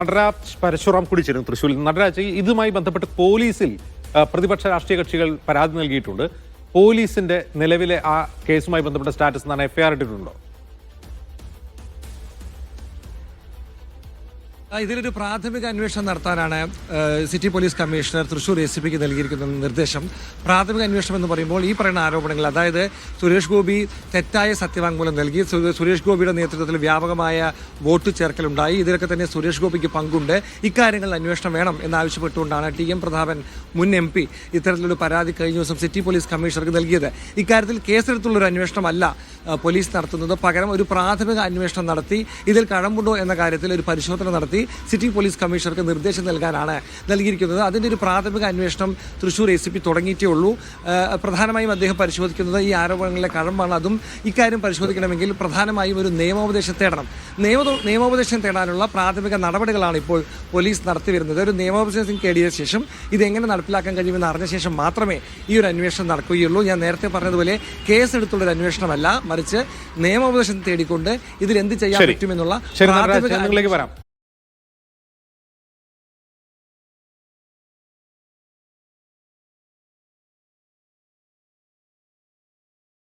നടരാജ് പരശുറാം കൂടി ചേരുന്നു തൃശ്ശൂരിൽ. നടരാജ്, ഇതുമായി ബന്ധപ്പെട്ട് പോലീസിൽ പ്രതിപക്ഷ രാഷ്ട്രീയ കക്ഷികൾ പരാതി നൽകിയിട്ടുണ്ട്. പോലീസിന്റെ നിലവിലെ ആ കേസുമായി ബന്ധപ്പെട്ട സ്റ്റാറ്റസ് എന്താണ്? എഫ്ഐആർ ഇട്ടിട്ടുണ്ടോ? ഇതിലൊരു പ്രാഥമിക അന്വേഷണം നടത്താനാണ് സിറ്റി പോലീസ് കമ്മീഷണർ തൃശൂർ ACPക്ക് നൽകിയിരിക്കുന്ന നിർദ്ദേശം. പ്രാഥമിക അന്വേഷണം എന്ന് പറയുമ്പോൾ ഈ പറയുന്ന ആരോപണങ്ങൾ, അതായത് സുരേഷ് ഗോപി തെറ്റായ സത്യവാങ്മൂലം നൽകി, സുരേഷ് ഗോപിയുടെ നേതൃത്വത്തിൽ വ്യാപകമായ വോട്ട് ചേർക്കലുണ്ടായി, ഇതിലൊക്കെ തന്നെ സുരേഷ് ഗോപിക്ക് പങ്കുണ്ട്, ഇക്കാര്യങ്ങളിൽ അന്വേഷണം വേണം എന്നാവശ്യപ്പെട്ടുകൊണ്ടാണ് TM പ്രതാപൻ മുൻ MP ഇത്തരത്തിലൊരു പരാതി കഴിഞ്ഞ ദിവസം സിറ്റി പോലീസ് കമ്മീഷണർക്ക് നൽകിയത്. ഇക്കാര്യത്തിൽ കേസെടുത്തുള്ളൊരു അന്വേഷണമല്ല പോലീസ് നടത്തുന്നത്, പകരം ഒരു പ്രാഥമിക അന്വേഷണം നടത്തി ഇതിൽ കഴമ്പുണ്ടോ എന്ന കാര്യത്തിൽ ഒരു പരിശോധന നടത്തി സിറ്റി പോലീസ് കമ്മീഷണർക്ക് നിർദ്ദേശം നൽകാനാണ് നൽകിയിരിക്കുന്നത്. അതിൻ്റെ ഒരു പ്രാഥമിക അന്വേഷണം തൃശൂർ ACP തുടങ്ങിയിട്ടേ ഉള്ളൂ. പ്രധാനമായും അദ്ദേഹം പരിശോധിക്കുന്നത് ഈ ആരോപണങ്ങളിലെ കഴമ്പാണ്. അതും ഇക്കാര്യം പരിശോധിക്കണമെങ്കിൽ പ്രധാനമായും ഒരു നിയമോപദേശം തേടണം. നിയമോപദേശം തേടാനുള്ള പ്രാഥമിക നടപടികളാണ് ഇപ്പോൾ പോലീസ് നടത്തി വരുന്നത്. ഒരു നിയമോപദേശം തേടിയ ശേഷം ഇതെങ്ങനെ നടപ്പിലാക്കാൻ കഴിയുമെന്ന് അറിഞ്ഞ ശേഷം മാത്രമേ ഈ ഒരു അന്വേഷണം നടക്കുകയുള്ളൂ. ഞാൻ നേരത്തെ പറഞ്ഞതുപോലെ കേസെടുത്തുള്ളൊരു അന്വേഷണമല്ല, മറിച്ച് നിയമോപദേശം തേടിക്കൊണ്ട് ഇതിൽ എന്ത് ചെയ്യാൻ പറ്റുമെന്നുള്ള പ്രാഥമിക